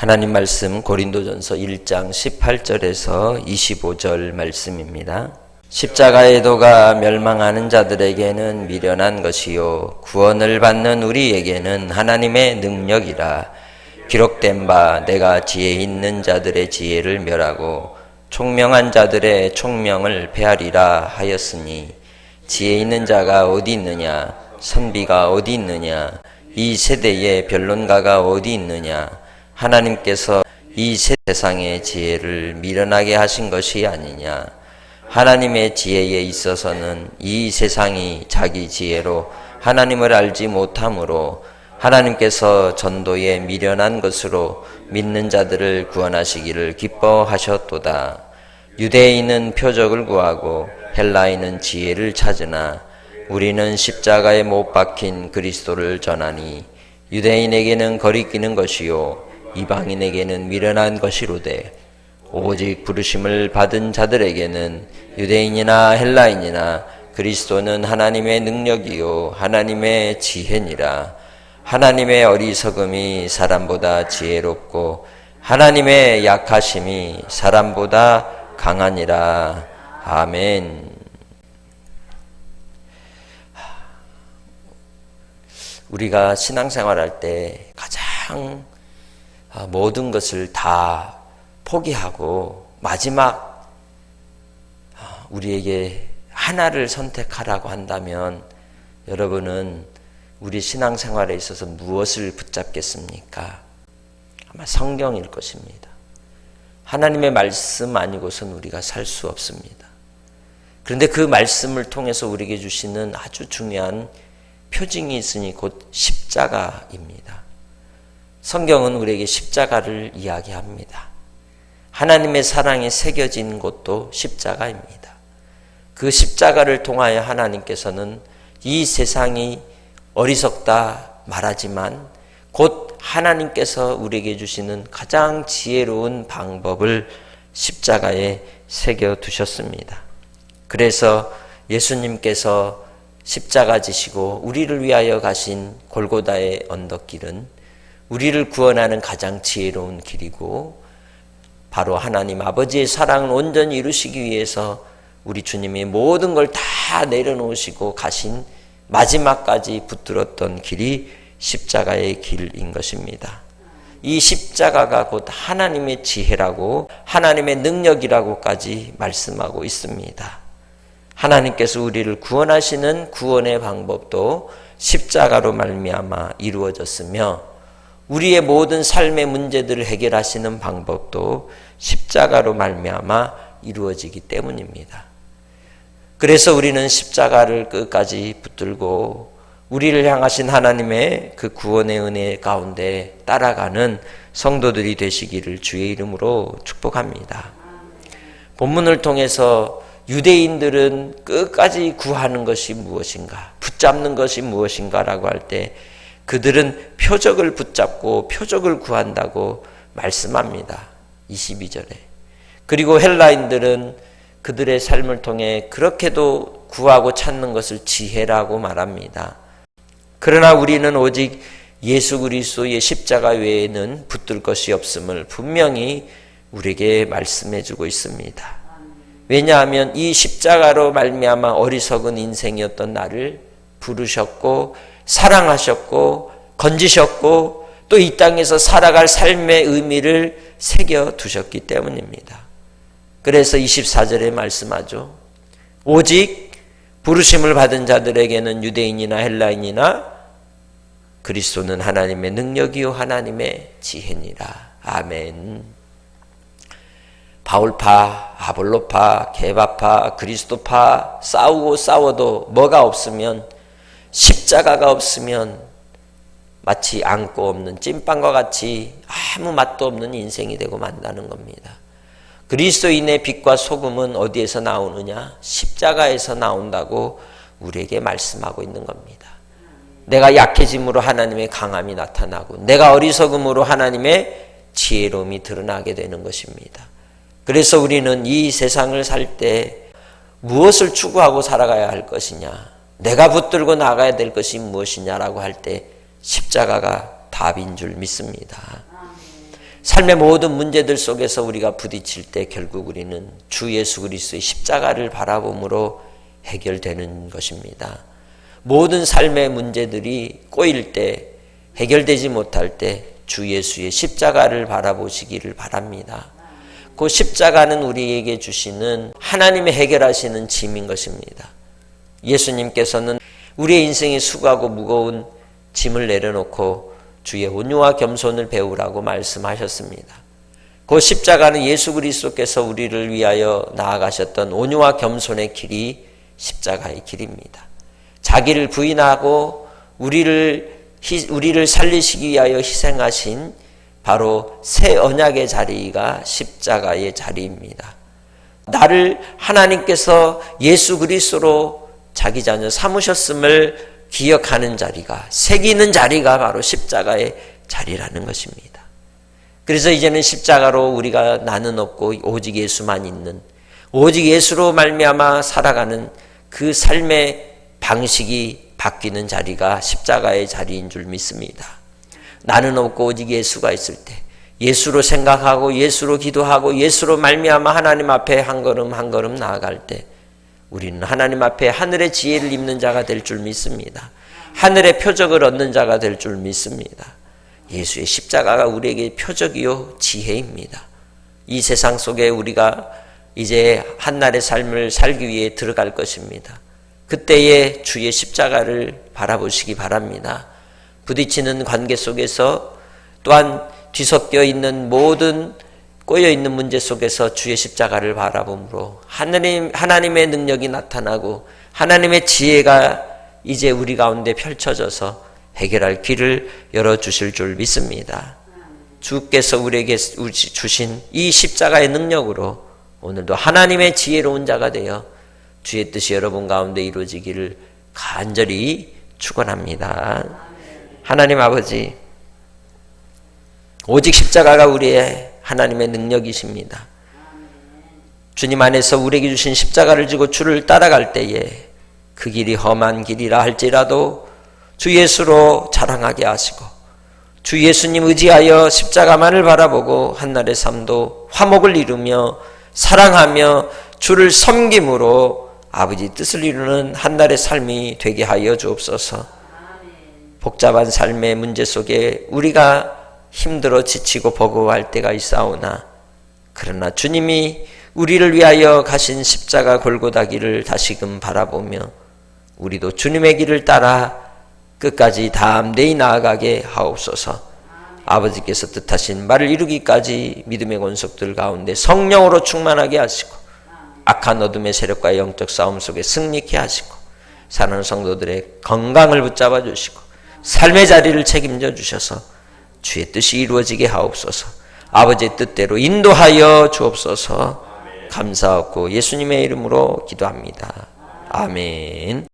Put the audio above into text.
하나님 말씀 고린도전서 1장 18절에서 25절 말씀입니다. 십자가의 도가 멸망하는 자들에게는 미련한 것이요 구원을 받는 우리에게는 하나님의 능력이라. 기록된 바 내가 지혜 있는 자들의 지혜를 멸하고 총명한 자들의 총명을 폐하리라 하였으니 지혜 있는 자가 어디 있느냐, 선비가 어디 있느냐, 이 세대의 변론가가 어디 있느냐. 하나님께서 이 세상의 지혜를 미련하게 하신 것이 아니냐. 하나님의 지혜에 있어서는 이 세상이 자기 지혜로 하나님을 알지 못하므로 하나님께서 전도에 미련한 것으로 믿는 자들을 구원하시기를 기뻐하셨도다. 유대인은 표적을 구하고 헬라인은 지혜를 찾으나 우리는 십자가에 못 박힌 그리스도를 전하니 유대인에게는 거리끼는 것이요 이방인에게는 미련한 것이로되 오직 부르심을 받은 자들에게는 유대인이나 헬라인이나 그리스도는 하나님의 능력이요 하나님의 지혜니라. 하나님의 어리석음이 사람보다 지혜롭고 하나님의 약하심이 사람보다 강하니라. 아멘. 우리가 신앙생활할 때 가장 모든 것을 다 포기하고 마지막 우리에게 하나를 선택하라고 한다면 여러분은 우리 신앙생활에 있어서 무엇을 붙잡겠습니까? 아마 성경일 것입니다. 하나님의 말씀 아니고선 우리가 살 수 없습니다. 그런데 그 말씀을 통해서 우리에게 주시는 아주 중요한 표징이 있으니 곧 십자가입니다. 성경은 우리에게 십자가를 이야기합니다. 하나님의 사랑이 새겨진 곳도 십자가입니다. 그 십자가를 통하여 하나님께서는 이 세상이 어리석다 말하지만 곧 하나님께서 우리에게 주시는 가장 지혜로운 방법을 십자가에 새겨 두셨습니다. 그래서 예수님께서 십자가 지시고 우리를 위하여 가신 골고다의 언덕길은 우리를 구원하는 가장 지혜로운 길이고 바로 하나님 아버지의 사랑을 온전히 이루시기 위해서 우리 주님이 모든 걸 다 내려놓으시고 가신 마지막까지 붙들었던 길이 십자가의 길인 것입니다. 이 십자가가 곧 하나님의 지혜라고 하나님의 능력이라고까지 말씀하고 있습니다. 하나님께서 우리를 구원하시는 구원의 방법도 십자가로 말미암아 이루어졌으며 우리의 모든 삶의 문제들을 해결하시는 방법도 십자가로 말미암아 이루어지기 때문입니다. 그래서 우리는 십자가를 끝까지 붙들고 우리를 향하신 하나님의 그 구원의 은혜 가운데 따라가는 성도들이 되시기를 주의 이름으로 축복합니다. 본문을 통해서 유대인들은 끝까지 구하는 것이 무엇인가, 붙잡는 것이 무엇인가라고 할 때 그들은 표적을 붙잡고 표적을 구한다고 말씀합니다. 22절에. 그리고 헬라인들은 그들의 삶을 통해 그렇게도 구하고 찾는 것을 지혜라고 말합니다. 그러나 우리는 오직 예수 그리스도의 십자가 외에는 붙들 것이 없음을 분명히 우리에게 말씀해 주고 있습니다. 왜냐하면 이 십자가로 말미암아 어리석은 인생이었던 나를 부르셨고 사랑하셨고 건지셨고 또 이 땅에서 살아갈 삶의 의미를 새겨 두셨기 때문입니다. 그래서 24절에 말씀하죠. 오직 부르심을 받은 자들에게는 유대인이나 헬라인이나 그리스도는 하나님의 능력이요 하나님의 지혜니라. 아멘. 바울파, 아볼로파, 게바파, 그리스도파 싸우고 싸워도 뭐가 없으면 십자가가 없으면 마치 안고 없는 찐빵과 같이 아무 맛도 없는 인생이 되고 만다는 겁니다. 그리스도인의 빛과 소금은 어디에서 나오느냐? 십자가에서 나온다고 우리에게 말씀하고 있는 겁니다. 내가 약해짐으로 하나님의 강함이 나타나고 내가 어리석음으로 하나님의 지혜로움이 드러나게 되는 것입니다. 그래서 우리는 이 세상을 살 때 무엇을 추구하고 살아가야 할 것이냐, 내가 붙들고 나가야 될 것이 무엇이냐라고 할 때 십자가가 답인 줄 믿습니다. 삶의 모든 문제들 속에서 우리가 부딪힐 때 결국 우리는 주 예수 그리스도의 십자가를 바라봄으로 해결되는 것입니다. 모든 삶의 문제들이 꼬일 때, 해결되지 못할 때 주 예수의 십자가를 바라보시기를 바랍니다. 그 십자가는 우리에게 주시는 하나님의 해결하시는 짐인 것입니다. 예수님께서는 우리의 인생에 수고하고 무거운 짐을 내려놓고 주의 온유와 겸손을 배우라고 말씀하셨습니다. 그 십자가는 예수 그리스도께서 우리를 위하여 나아가셨던 온유와 겸손의 길이 십자가의 길입니다. 자기를 부인하고 우리를 살리시기 위하여 희생하신 바로 새 언약의 자리가 십자가의 자리입니다. 나를 하나님께서 예수 그리스도로 자기 자녀 삼으셨음을 기억하는 자리가, 새기는 자리가 바로 십자가의 자리라는 것입니다. 그래서 이제는 십자가로 우리가 나는 없고 오직 예수만 있는, 오직 예수로 말미암아 살아가는 그 삶의 방식이 바뀌는 자리가 십자가의 자리인 줄 믿습니다. 나는 없고 오직 예수가 있을 때 예수로 생각하고 예수로 기도하고 예수로 말미암아 하나님 앞에 한 걸음 한 걸음 나아갈 때 우리는 하나님 앞에 하늘의 지혜를 입는 자가 될 줄 믿습니다. 하늘의 표적을 얻는 자가 될 줄 믿습니다. 예수의 십자가가 우리에게 표적이요 지혜입니다. 이 세상 속에 우리가 이제 한날의 삶을 살기 위해 들어갈 것입니다. 그때에 주의 십자가를 바라보시기 바랍니다. 부딪히는 관계 속에서 또한 뒤섞여 있는 모든 꼬여있는 문제 속에서 주의 십자가를 바라봄으로 하나님의 능력이 나타나고 하나님의 지혜가 이제 우리 가운데 펼쳐져서 해결할 길을 열어주실 줄 믿습니다. 주께서 우리에게 주신 이 십자가의 능력으로 오늘도 하나님의 지혜로운 자가 되어 주의 뜻이 여러분 가운데 이루어지기를 간절히 축원합니다. 하나님 아버지, 오직 십자가가 우리의 하나님의 능력이십니다. 주님 안에서 우리에게 주신 십자가를 지고 주를 따라갈 때에 그 길이 험한 길이라 할지라도 주 예수로 자랑하게 하시고 주 예수님 의지하여 십자가만을 바라보고 한날의 삶도 화목을 이루며 사랑하며 주를 섬김으로 아버지 뜻을 이루는 한날의 삶이 되게 하여 주옵소서. 복잡한 삶의 문제 속에 우리가 힘들어 지치고 버거워할 때가 있사오나 그러나 주님이 우리를 위하여 가신 십자가 골고다 길을 다시금 바라보며 우리도 주님의 길을 따라 끝까지 담대히 나아가게 하옵소서. 아버지께서 뜻하신 말을 이루기까지 믿음의 권속들 가운데 성령으로 충만하게 하시고 악한 어둠의 세력과의 영적 싸움 속에 승리케 하시고 사랑하는 성도들의 건강을 붙잡아 주시고 삶의 자리를 책임져 주셔서 주의 뜻이 이루어지게 하옵소서. 아버지의 뜻대로 인도하여 주옵소서. 감사하고 예수님의 이름으로 기도합니다. 아멘.